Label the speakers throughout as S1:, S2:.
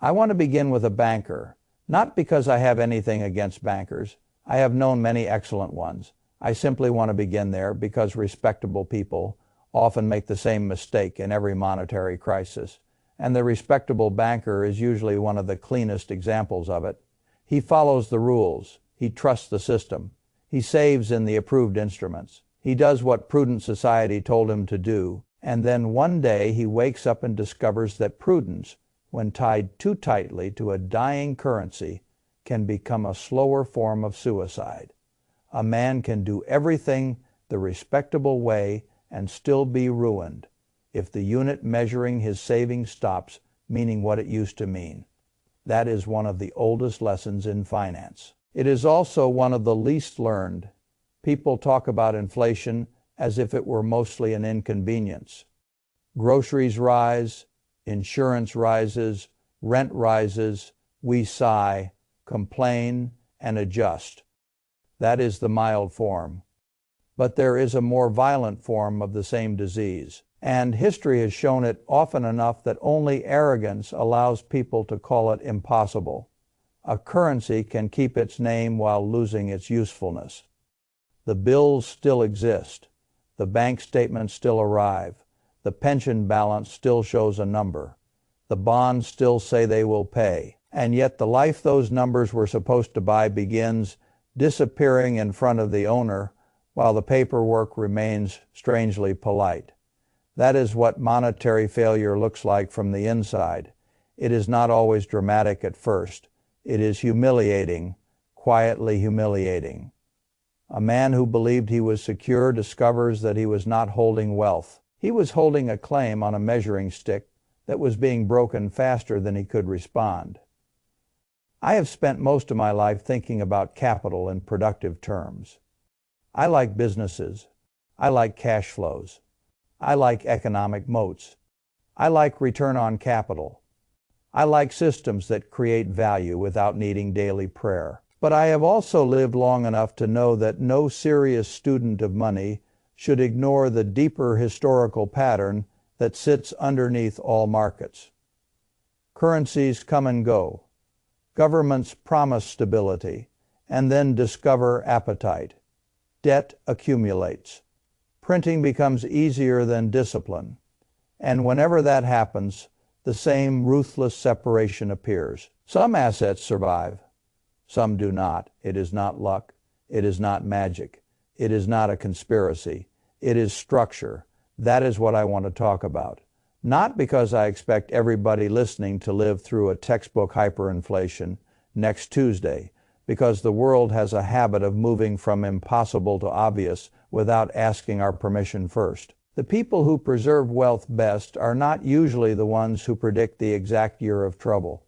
S1: I want to begin with a banker, not because I have anything against bankers. I have known many excellent ones. I simply want to begin there because respectable people often make the same mistake in every monetary crisis, and the respectable banker is usually one of the cleanest examples of it. He follows the rules. He trusts the system. He saves in the approved instruments. He does what prudent society told him to do, and then one day he wakes up and discovers that prudence, when tied too tightly to a dying currency, can become a slower form of suicide. A man can do everything the respectable way and still be ruined if the unit measuring his savings stops meaning what it used to mean. That is one of the oldest lessons in finance. It is also one of the least learned. People talk about inflation as if it were mostly an inconvenience. Groceries rise, insurance rises, rent rises, we sigh, complain, and adjust. That is the mild form. But there is a more violent form of the same disease, and history has shown it often enough that only arrogance allows people to call it impossible. A currency can keep its name while losing its usefulness. The bills still exist. The bank statements still arrive. The pension balance still shows a number. The bonds still say they will pay. And yet the life those numbers were supposed to buy begins disappearing in front of the owner while the paperwork remains strangely polite. That is what monetary failure looks like from the inside. It is not always dramatic at first. It is humiliating, quietly humiliating. A man who believed he was secure discovers that he was not holding wealth. He was holding a claim on a measuring stick that was being broken faster than he could respond. I have spent most of my life thinking about capital in productive terms. I like businesses. I like cash flows. I like economic moats. I like return on capital. I like systems that create value without needing daily prayer. But I have also lived long enough to know that no serious student of money should ignore the deeper historical pattern that sits underneath all markets. Currencies come and go. Governments promise stability and then discover appetite. Debt accumulates. Printing becomes easier than discipline. And whenever that happens, the same ruthless separation appears. Some assets survive. Some do not. It is not luck. It is not magic. It is not a conspiracy. It is structure. That is what I want to talk about. Not because I expect everybody listening to live through a textbook hyperinflation next Tuesday, because the world has a habit of moving from impossible to obvious without asking our permission first. The people who preserve wealth best are not usually the ones who predict the exact year of trouble.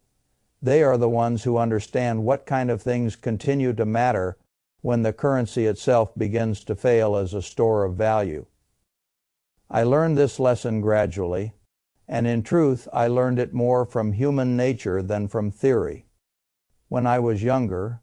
S1: They are the ones who understand what kind of things continue to matter when the currency itself begins to fail as a store of value. I learned this lesson gradually, and in truth, I learned it more from human nature than from theory. When I was younger,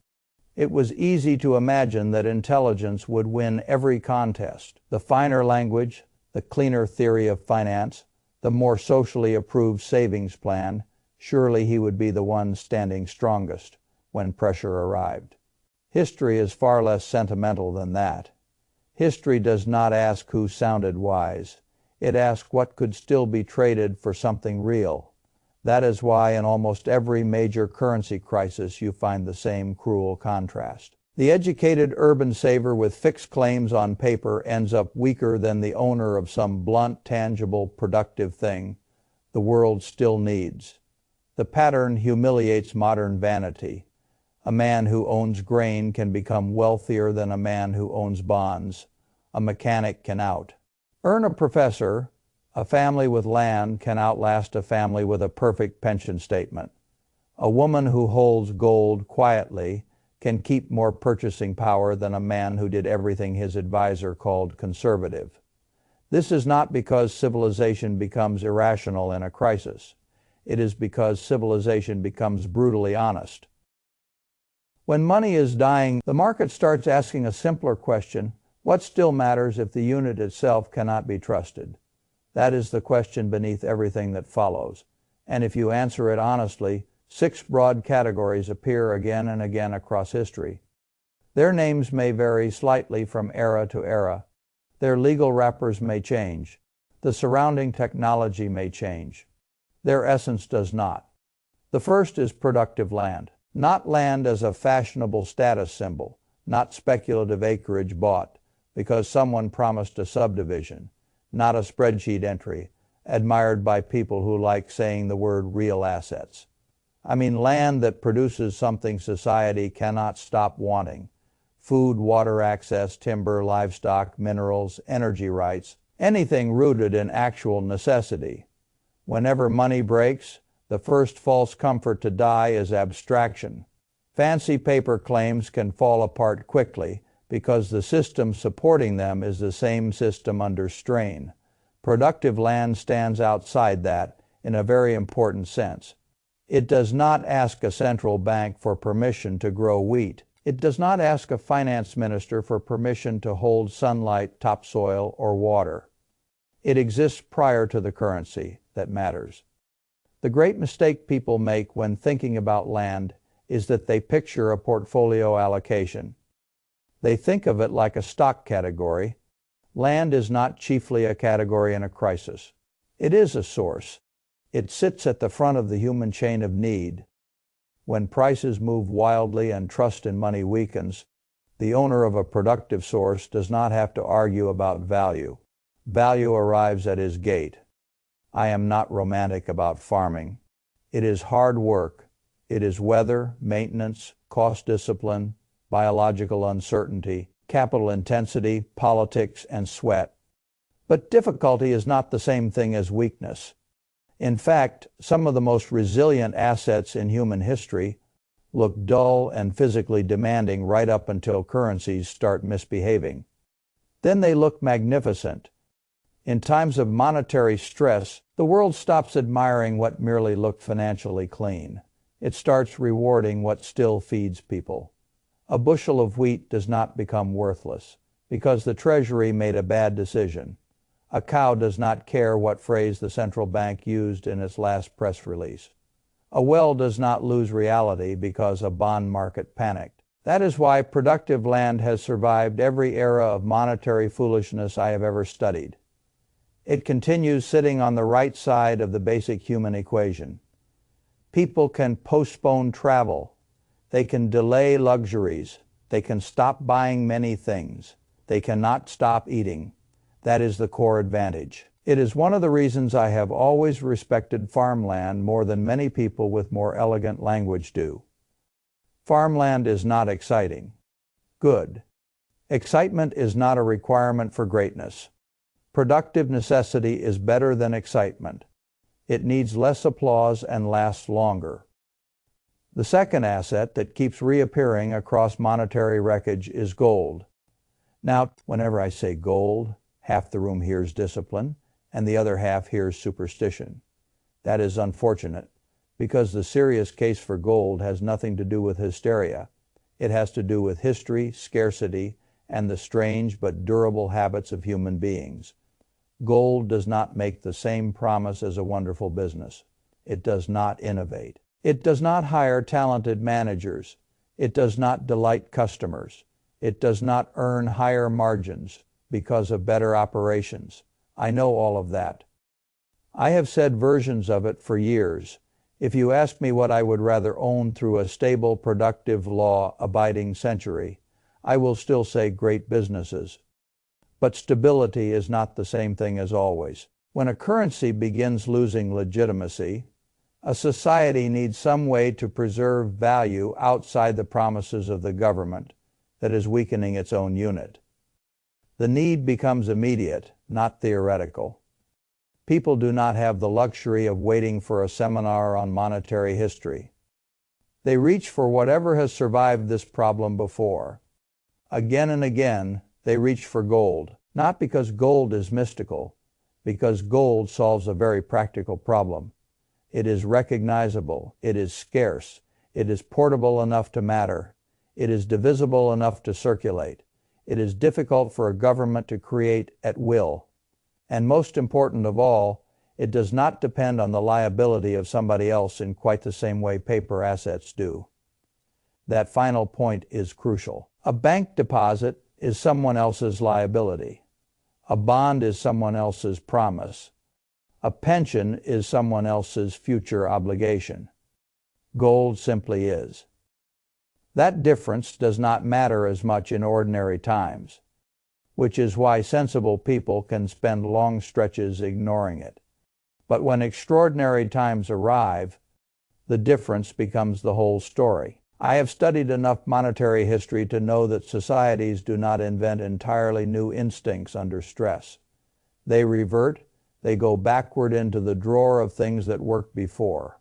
S1: it was easy to imagine that intelligence would win every contest. The finer language, the cleaner theory of finance, the more socially approved savings plan, surely he would be the one standing strongest when pressure arrived. History is far less sentimental than that. History does not ask who sounded wise. It asks what could still be traded for something real. That is why in almost every major currency crisis you find the same cruel contrast. The educated urban saver with fixed claims on paper ends up weaker than the owner of some blunt, tangible, productive thing the world still needs. The pattern humiliates modern vanity. A man who owns grain can become wealthier than a man who owns bonds. A mechanic can out. Earn a professor. A family with land can outlast a family with a perfect pension statement. A woman who holds gold quietly can keep more purchasing power than a man who did everything his advisor called conservative. This is not because civilization becomes irrational in a crisis. It is because civilization becomes brutally honest. When money is dying, the market starts asking a simpler question: what still matters if the unit itself cannot be trusted? That is the question beneath everything that follows. And if you answer it honestly, 6 broad categories appear again and again across history. Their names may vary slightly from era to era. Their legal wrappers may change. The surrounding technology may change. Their essence does not. The first is productive land. Not land as a fashionable status symbol, not speculative acreage bought because someone promised a subdivision, not a spreadsheet entry admired by people who like saying the word real assets. I mean land that produces something society cannot stop wanting. Food, water access, timber, livestock, minerals, energy rights, anything rooted in actual necessity. Whenever money breaks, the first false comfort to die is abstraction. Fancy paper claims can fall apart quickly because the system supporting them is the same system under strain. Productive land stands outside that in a very important sense. It does not ask a central bank for permission to grow wheat. It does not ask a finance minister for permission to hold sunlight, topsoil, or water. It exists prior to the currency that matters. The great mistake people make when thinking about land is that they picture a portfolio allocation. They think of it like a stock category. Land is not chiefly a category in a crisis. It is a source. It sits at the front of the human chain of need. When prices move wildly and trust in money weakens, the owner of a productive source does not have to argue about value. Value arrives at his gate. I am not romantic about farming. It is hard work. It is weather, maintenance, cost discipline, biological uncertainty, capital intensity, politics, and sweat. But difficulty is not the same thing as weakness. In fact, some of the most resilient assets in human history look dull and physically demanding right up until currencies start misbehaving. Then they look magnificent. In times of monetary stress, the world stops admiring what merely looked financially clean. It starts rewarding what still feeds people. A bushel of wheat does not become worthless because the Treasury made a bad decision. A cow does not care what phrase the central bank used in its last press release. A well does not lose reality because a bond market panicked. That is why productive land has survived every era of monetary foolishness I have ever studied. It continues sitting on the right side of the basic human equation. People can postpone travel. They can delay luxuries. They can stop buying many things. They cannot stop eating. That is the core advantage. It is one of the reasons I have always respected farmland more than many people with more elegant language do. Farmland is not exciting. Good. Excitement is not a requirement for greatness. Productive necessity is better than excitement. It needs less applause and lasts longer. The second asset that keeps reappearing across monetary wreckage is gold. Now, whenever I say gold, half the room hears discipline, and the other half hears superstition. That is unfortunate, because the serious case for gold has nothing to do with hysteria. It has to do with history, scarcity, and the strange but durable habits of human beings. Gold does not make the same promise as a wonderful business. It does not innovate. It does not hire talented managers. It does not delight customers. It does not earn higher margins because of better operations. I know all of that. I have said versions of it for years. If you ask me what I would rather own through a stable, productive, law-abiding century, I will still say great businesses. But stability is not the same thing as always. When a currency begins losing legitimacy, a society needs some way to preserve value outside the promises of the government that is weakening its own unit. The need becomes immediate, not theoretical. People do not have the luxury of waiting for a seminar on monetary history. They reach for whatever has survived this problem before. Again and again, they reach for gold, not because gold is mystical, because gold solves a very practical problem. It is recognizable, it is scarce, it is portable enough to matter, it is divisible enough to circulate, it is difficult for a government to create at will, and most important of all, It does not depend on the liability of somebody else in quite the same way paper assets do. That final point is crucial. A bank deposit is someone else's liability. A bond is someone else's promise. A pension is someone else's future obligation. Gold simply is. That difference does not matter as much in ordinary times, which is why sensible people can spend long stretches ignoring it. But when extraordinary times arrive, the difference becomes the whole story. I have studied enough monetary history to know that societies do not invent entirely new instincts under stress. They revert, they go backward into the drawer of things that worked before.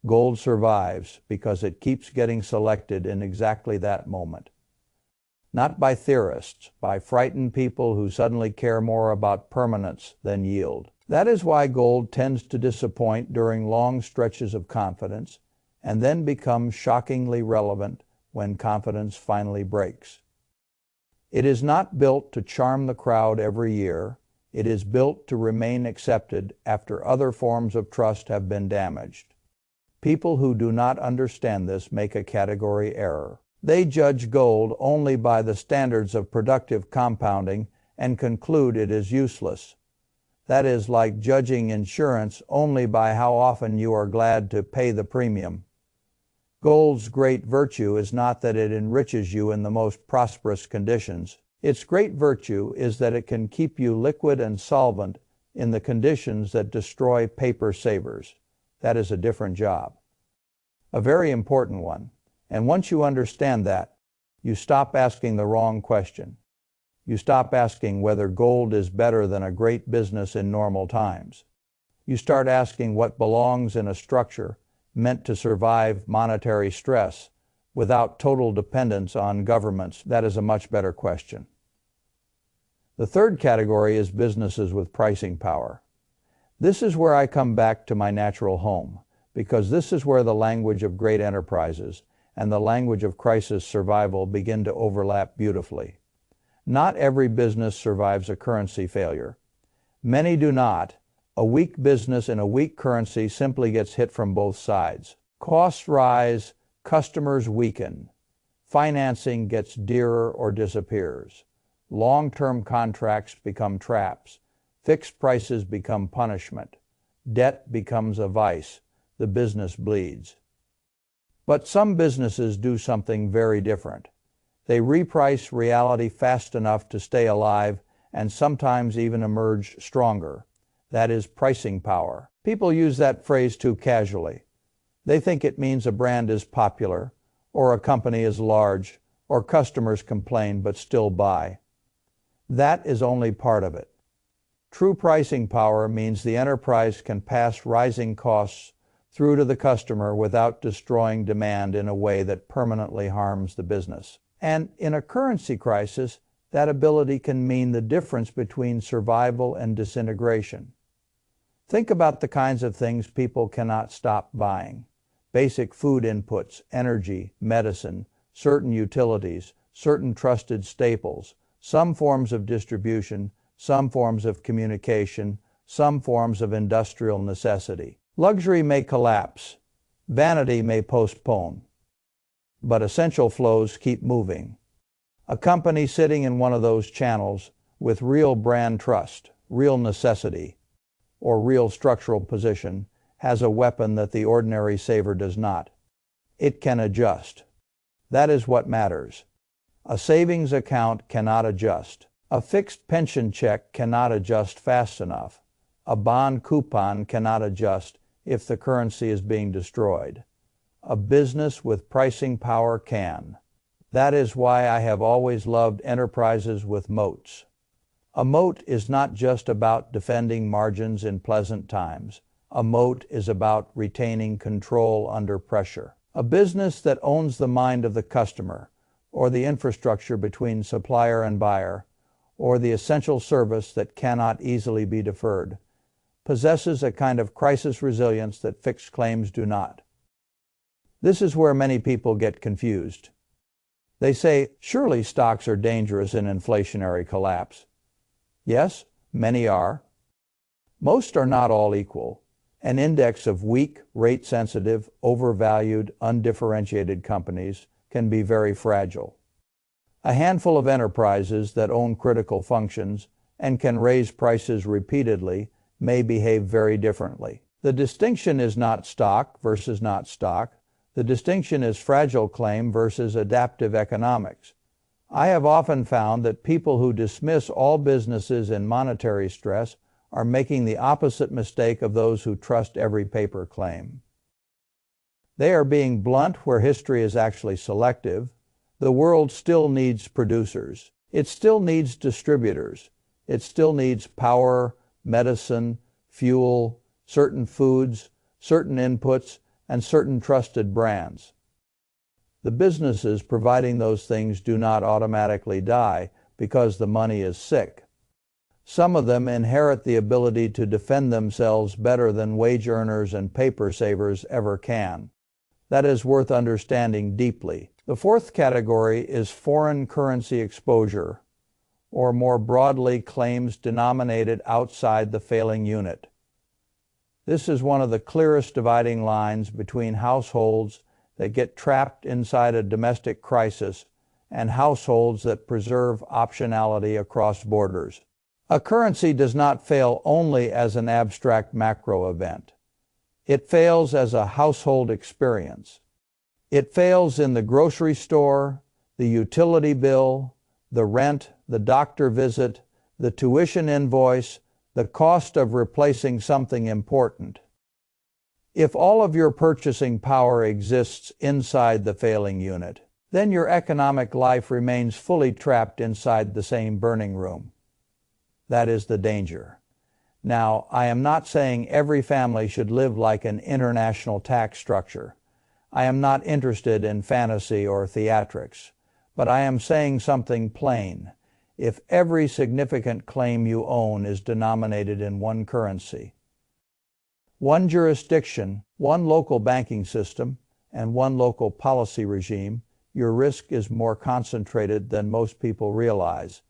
S1: Gold survives because it keeps getting selected in exactly that moment. Not by theorists, by frightened people who suddenly care more about permanence than yield. That is why gold tends to disappoint during long stretches of confidence and then becomes shockingly relevant when confidence finally breaks. It is not built to charm the crowd every year. It is built to remain accepted after other forms of trust have been damaged. People who do not understand this make a category error. They judge gold only by the standards of productive compounding and conclude it is useless. That is like judging insurance only by how often you are glad to pay the premium. Gold's great virtue is not that it enriches you in the most prosperous conditions. Its great virtue is that it can keep you liquid and solvent in the conditions that destroy paper savers. That is a different job. A very important one. And once you understand that, you stop asking the wrong question. You stop asking whether gold is better than a great business in normal times. You start asking what belongs in a structure meant to survive monetary stress without total dependence on governments. That is a much better question. The third category is businesses with pricing power. This is where I come back to my natural home, because this is where the language of great enterprises and the language of crisis survival begin to overlap beautifully. Not every business survives a currency failure. Many do not. A weak business in a weak currency simply gets hit from both sides. Costs rise, customers weaken. Financing gets dearer or disappears. Long-term contracts become traps. Fixed prices become punishment. Debt becomes a vice. The business bleeds. But some businesses do something very different. They reprice reality fast enough to stay alive and sometimes even emerge stronger. That is pricing power. People use that phrase too casually. They think it means a brand is popular, or a company is large, or customers complain but still buy. That is only part of it. True pricing power means the enterprise can pass rising costs through to the customer without destroying demand in a way that permanently harms the business. And in a currency crisis, that ability can mean the difference between survival and disintegration. Think about the kinds of things people cannot stop buying. Basic food inputs, energy, medicine, certain utilities, certain trusted staples, some forms of distribution, some forms of communication, some forms of industrial necessity. Luxury may collapse. Vanity may postpone. But essential flows keep moving. A company sitting in one of those channels with real brand trust, real necessity, or real structural position has a weapon that the ordinary saver does not. It can adjust. That is what matters. A savings account cannot adjust. A fixed pension check cannot adjust fast enough. A bond coupon cannot adjust if the currency is being destroyed. A business with pricing power can. That is why I have always loved enterprises with moats. A moat is not just about defending margins in pleasant times. A moat is about retaining control under pressure. A business that owns the mind of the customer, or the infrastructure between supplier and buyer, or the essential service that cannot easily be deferred, possesses a kind of crisis resilience that fixed claims do not. This is where many people get confused. They say, surely stocks are dangerous in inflationary collapse. Yes, many are. Most are not all equal. An index of weak, rate-sensitive, overvalued, undifferentiated companies can be very fragile. A handful of enterprises that own critical functions and can raise prices repeatedly may behave very differently. The distinction is not stock versus not stock. The distinction is fragile claim versus adaptive economics. I have often found that people who dismiss all businesses in monetary stress are making the opposite mistake of those who trust every paper claim. They are being blunt where history is actually selective. The world still needs producers. It still needs distributors. It still needs power, medicine, fuel, certain foods, certain inputs, and certain trusted brands. The businesses providing those things do not automatically die because the money is sick. Some of them inherit the ability to defend themselves better than wage earners and paper savers ever can. That is worth understanding deeply. The fourth category is foreign currency exposure, or more broadly, claims denominated outside the failing unit. This is one of the clearest dividing lines between households that get trapped inside a domestic crisis and households that preserve optionality across borders. A currency does not fail only as an abstract macro event. It fails as a household experience. It fails in the grocery store, the utility bill, the rent, the doctor visit, the tuition invoice, the cost of replacing something important. If all of your purchasing power exists inside the failing unit, then your economic life remains fully trapped inside the same burning room. That is the danger. Now, I am not saying every family should live like an international tax structure. I am not interested in fantasy or theatrics, but I am saying something plain. If every significant claim you own is denominated in one currency, one jurisdiction, one local banking system, and one local policy regime, your risk is more concentrated than most people realize.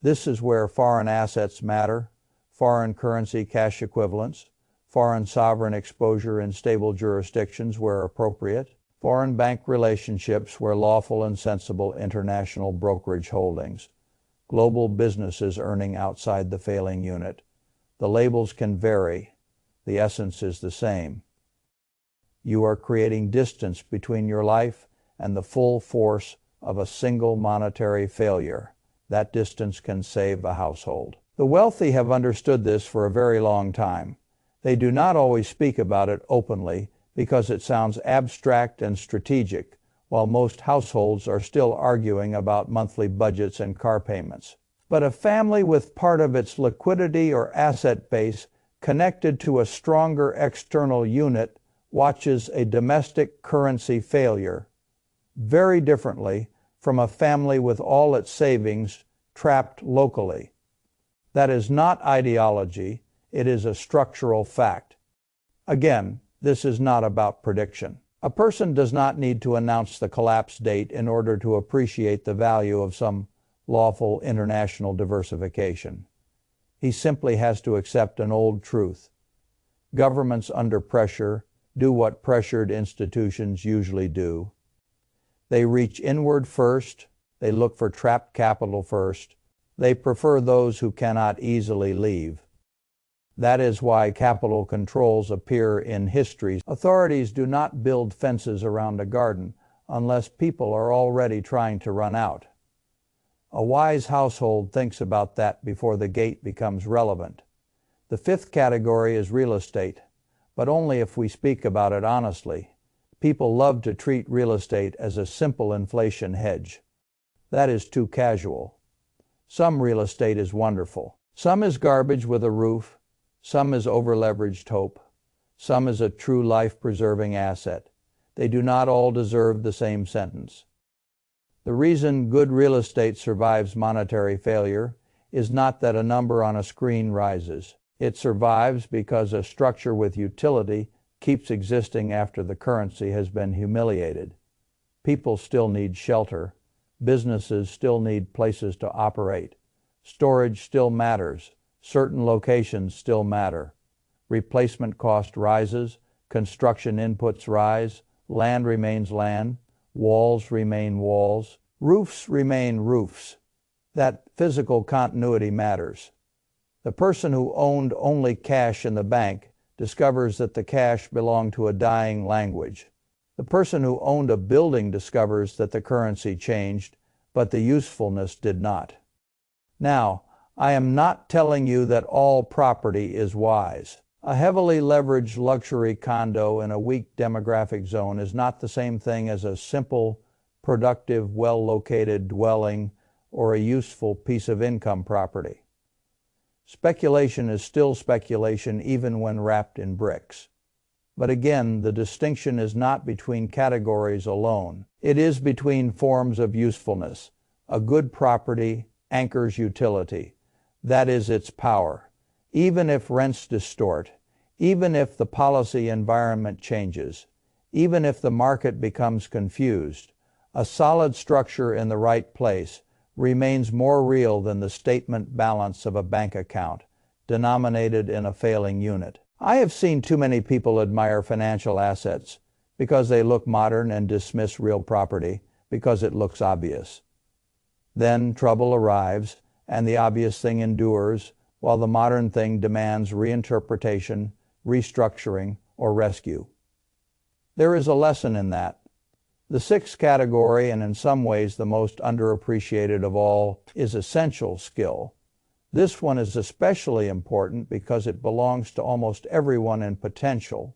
S1: This is where foreign assets matter, foreign currency cash equivalents, foreign sovereign exposure in stable jurisdictions where appropriate, foreign bank relationships where lawful and sensible international brokerage holdings, global businesses earning outside the failing unit. The labels can vary. The essence is the same. You are creating distance between your life and the full force of a single monetary failure. That distance can save a household. The wealthy have understood this for a very long time. They do not always speak about it openly because it sounds abstract and strategic, while most households are still arguing about monthly budgets and car payments. But a family with part of its liquidity or asset base connected to a stronger external unit watches a domestic currency failure very differently from a family with all its savings trapped locally. That is not ideology, it is a structural fact. Again, this is not about prediction. A person does not need to announce the collapse date in order to appreciate the value of some lawful international diversification. He simply has to accept an old truth. Governments under pressure do what pressured institutions usually do. They reach inward first. They look for trapped capital first. They prefer those who cannot easily leave. That is why capital controls appear in history. Authorities do not build fences around a garden unless people are already trying to run out. A wise household thinks about that before the gate becomes relevant. The fifth category is real estate, but only if we speak about it honestly. People love to treat real estate as a simple inflation hedge. That is too casual. Some real estate is wonderful. Some is garbage with a roof. Some is over-leveraged hope. Some is a true life-preserving asset. They do not all deserve the same sentence. The reason good real estate survives monetary failure is not that a number on a screen rises. It survives because a structure with utility keeps existing after the currency has been humiliated. People still need shelter. Businesses still need places to operate. Storage still matters. Certain locations still matter. Replacement cost rises, construction inputs rise, land remains land, walls remain walls, roofs remain roofs. That physical continuity matters. The person who owned only cash in the bank discovers that the cash belonged to a dying language. The person who owned a building discovers that the currency changed, but the usefulness did not. Now, I am not telling you that all property is wise. A heavily leveraged luxury condo in a weak demographic zone is not the same thing as a simple, productive, well-located dwelling or a useful piece of income property. Speculation is still speculation even when wrapped in bricks. But again, the distinction is not between categories alone. It is between forms of usefulness. A good property anchors utility. That is its power. Even if rents distort, even if the policy environment changes, even if the market becomes confused, a solid structure in the right place remains more real than the statement balance of a bank account, denominated in a failing unit. I have seen too many people admire financial assets because they look modern and dismiss real property because it looks obvious. Then trouble arrives, and the obvious thing endures, while the modern thing demands reinterpretation, restructuring, or rescue. There is a lesson in that. The sixth category, and in some ways the most underappreciated of all, is essential skill. This one is especially important because it belongs to almost everyone in potential,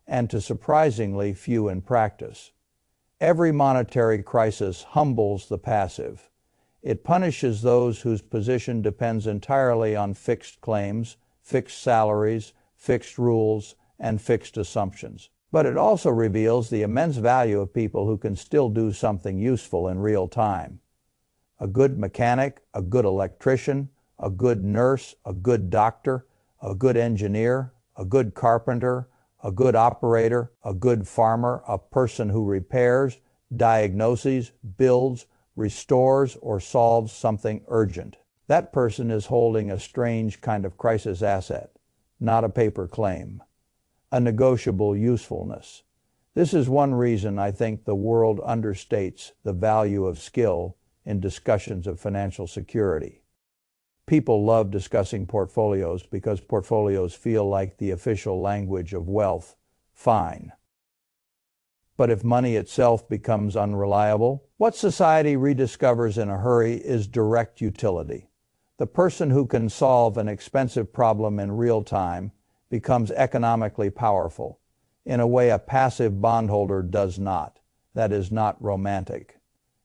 S1: and to surprisingly few in practice. Every monetary crisis humbles the passive. It punishes those whose position depends entirely on fixed claims, fixed salaries, fixed rules, and fixed assumptions. But it also reveals the immense value of people who can still do something useful in real time. A good mechanic, a good electrician, a good nurse, a good doctor, a good engineer, a good carpenter, a good operator, a good farmer, a person who repairs, diagnoses, builds, restores, or solves something urgent. That person is holding a strange kind of crisis asset, not a paper claim. A negotiable usefulness. This is one reason I think the world understates the value of skill in discussions of financial security. People love discussing portfolios because portfolios feel like the official language of wealth. Fine. But if money itself becomes unreliable, what society rediscovers in a hurry is direct utility. The person who can solve an expensive problem in real time becomes economically powerful, in a way a passive bondholder does not. That is not romantic.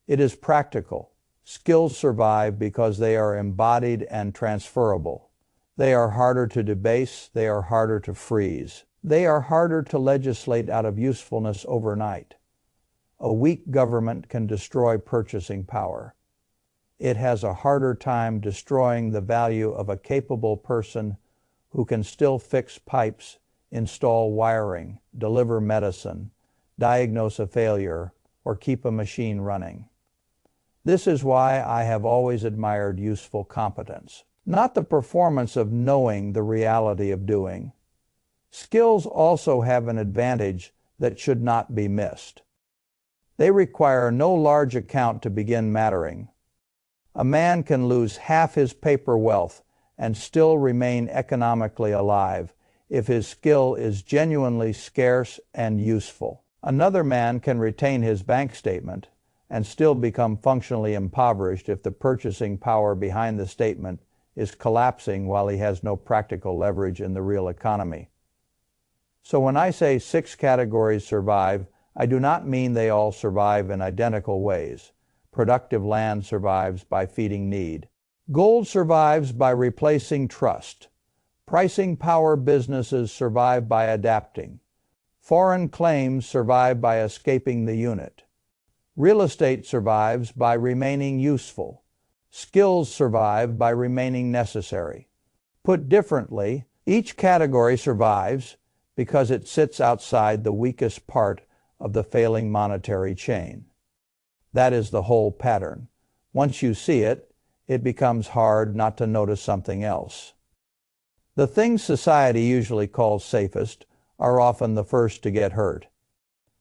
S1: It is practical. Skills survive because they are embodied and transferable. They are harder to debase, they are harder to freeze. They are harder to legislate out of usefulness overnight. A weak government can destroy purchasing power. It has a harder time destroying the value of a capable person who can still fix pipes, install wiring, deliver medicine, diagnose a failure, or keep a machine running. This is why I have always admired useful competence, not the performance of knowing the reality of doing. Skills also have an advantage that should not be missed. They require no large account to begin mattering. A man can lose half his paper wealth and still remain economically alive if his skill is genuinely scarce and useful. Another man can retain his bank statement and still become functionally impoverished if the purchasing power behind the statement is collapsing while he has no practical leverage in the real economy. So when I say 6 categories survive, I do not mean they all survive in identical ways. Productive land survives by feeding need. Gold survives by replacing trust. Pricing power businesses survive by adapting. Foreign claims survive by escaping the unit. Real estate survives by remaining useful. Skills survive by remaining necessary. Put differently, each category survives because it sits outside the weakest part of the failing monetary chain. That is the whole pattern. Once you see it, it becomes hard not to notice something else. The things society usually calls safest are often the first to get hurt.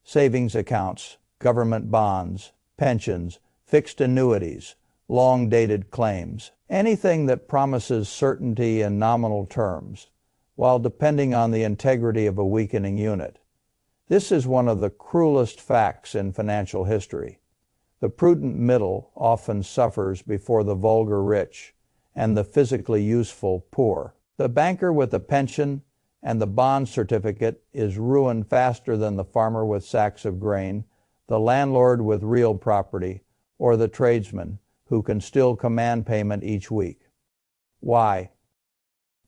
S1: Savings accounts, government bonds, pensions, fixed annuities, long-dated claims, anything that promises certainty in nominal terms, while depending on the integrity of a weakening unit. This is one of the cruelest facts in financial history. The prudent middle often suffers before the vulgar rich and the physically useful poor. The banker with a pension and the bond certificate is ruined faster than the farmer with sacks of grain, the landlord with real property, or the tradesman who can still command payment each week. Why?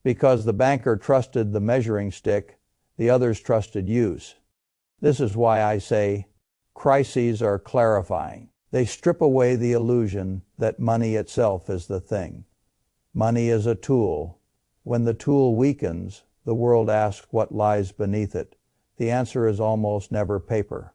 S1: Because the banker trusted the measuring stick, the others trusted use. This is why I say crises are clarifying. They strip away the illusion that money itself is the thing. Money is a tool. When the tool weakens, the world asks what lies beneath it. The answer is almost never paper.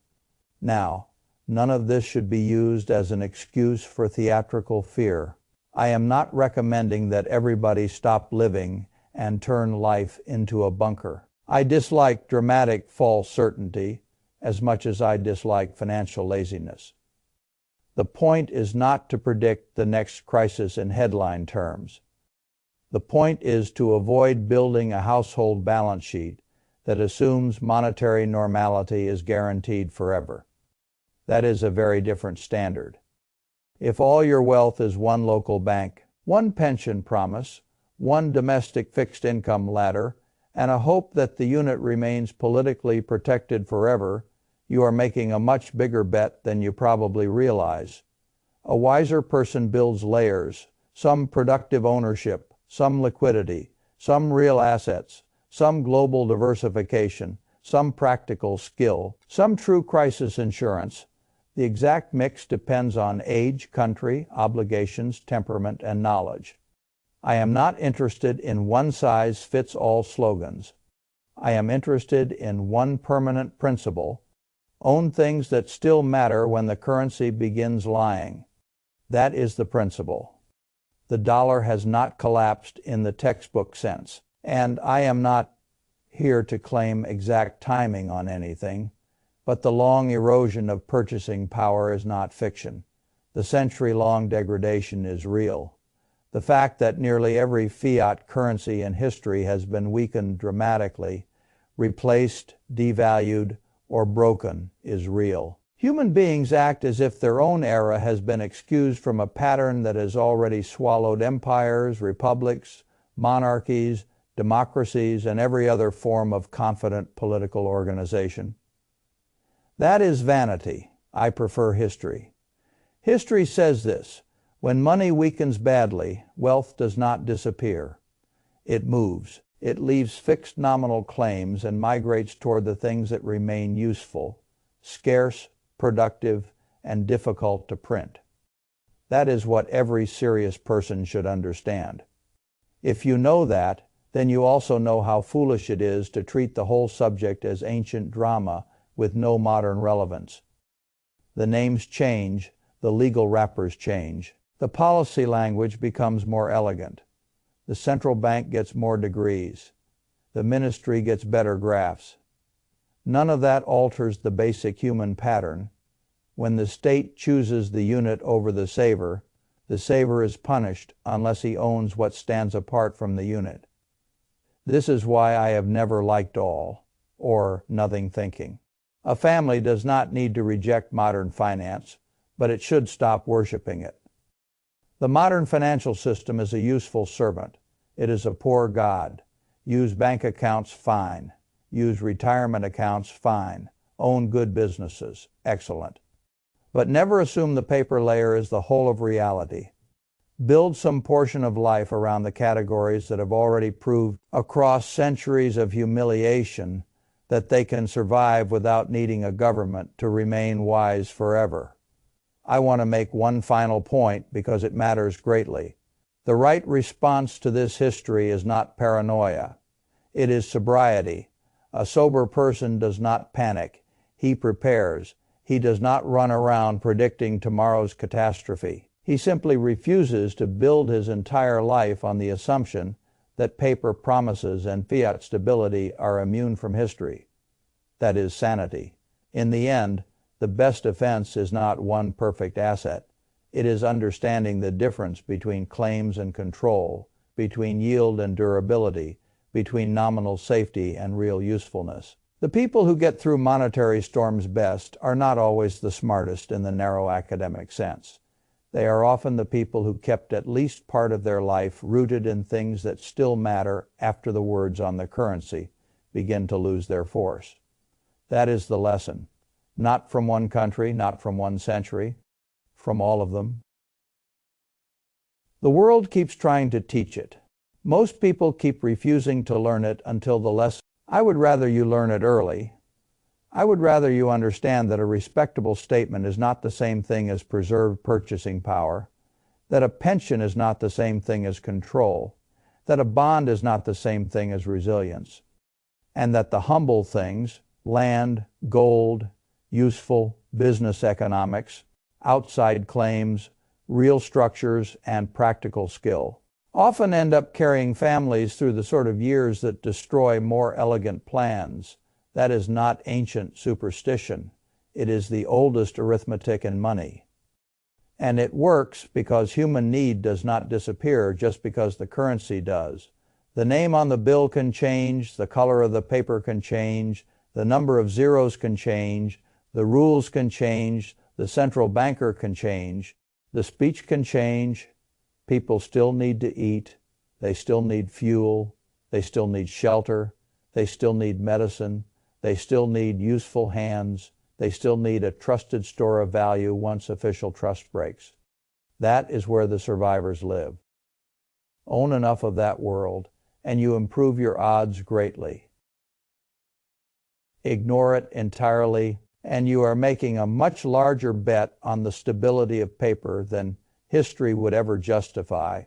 S1: Now, none of this should be used as an excuse for theatrical fear. I am not recommending that everybody stop living and turn life into a bunker. I dislike dramatic false certainty as much as I dislike financial laziness. The point is not to predict the next crisis in headline terms. The point is to avoid building a household balance sheet that assumes monetary normality is guaranteed forever. That is a very different standard. If all your wealth is one local bank, one pension promise, one domestic fixed income ladder, and a hope that the unit remains politically protected forever, you are making a much bigger bet than you probably realize. A wiser person builds layers, some productive ownership, some liquidity, some real assets, some global diversification, some practical skill, some true crisis insurance. The exact mix depends on age, country, obligations, temperament, and knowledge. I am not interested in one-size-fits-all slogans. I am interested in one permanent principle: own things that still matter when the currency begins lying. That is the principle. The dollar has not collapsed in the textbook sense, and I am not here to claim exact timing on anything, but the long erosion of purchasing power is not fiction. The century-long degradation is real. The fact that nearly every fiat currency in history has been weakened dramatically, replaced, devalued, or broken is real. Human beings act as if their own era has been excused from a pattern that has already swallowed empires, republics, monarchies, democracies, and every other form of confident political organization. That is vanity. I prefer history. History says this: when money weakens badly, wealth does not disappear. It moves. It leaves fixed nominal claims and migrates toward the things that remain useful, scarce, productive, and difficult to print. That is what every serious person should understand. If you know that, then you also know how foolish it is to treat the whole subject as ancient drama with no modern relevance. The names change, the legal wrappers change. The policy language becomes more elegant. The central bank gets more degrees. The ministry gets better graphs. None of that alters the basic human pattern. When the state chooses the unit over the saver is punished unless he owns what stands apart from the unit. This is why I have never liked all, or nothing thinking. A family does not need to reject modern finance, but it should stop worshiping it. The modern financial system is a useful servant. It is a poor God. Use bank accounts, fine. Use retirement accounts, fine. Own good businesses, excellent. But never assume the paper layer is the whole of reality. Build some portion of life around the categories that have already proved across centuries of humiliation that they can survive without needing a government to remain wise forever. I want to make one final point because it matters greatly. The right response to this history is not paranoia. It is sobriety. A sober person does not panic. He prepares. He does not run around predicting tomorrow's catastrophe. He simply refuses to build his entire life on the assumption that paper promises and fiat stability are immune from history. That is sanity. In the end, the best defense is not one perfect asset. It is understanding the difference between claims and control, between yield and durability, between nominal safety and real usefulness. The people who get through monetary storms best are not always the smartest in the narrow academic sense. They are often the people who kept at least part of their life rooted in things that still matter after the words on the currency begin to lose their force. That is the lesson. Not from one country, not from one century, from all of them. The world keeps trying to teach it. Most people keep refusing to learn it until the lesson. I would rather you learn it early. I would rather you understand that a respectable statement is not the same thing as preserved purchasing power, that a pension is not the same thing as control, that a bond is not the same thing as resilience, and that the humble things, land, gold, useful business economics, outside claims, real structures, and practical skill, often end up carrying families through the sort of years that destroy more elegant plans. That is not ancient superstition. It is the oldest arithmetic in money. And it works because human need does not disappear just because the currency does. The name on the bill can change, the color of the paper can change, the number of zeros can change, the rules can change, the central banker can change, the speech can change. People still need to eat, they still need fuel, they still need shelter, they still need medicine, they still need useful hands, they still need a trusted store of value once official trust breaks. That is where the survivors live. Own enough of that world, and you improve your odds greatly. Ignore it entirely, and you are making a much larger bet on the stability of paper than history would ever justify,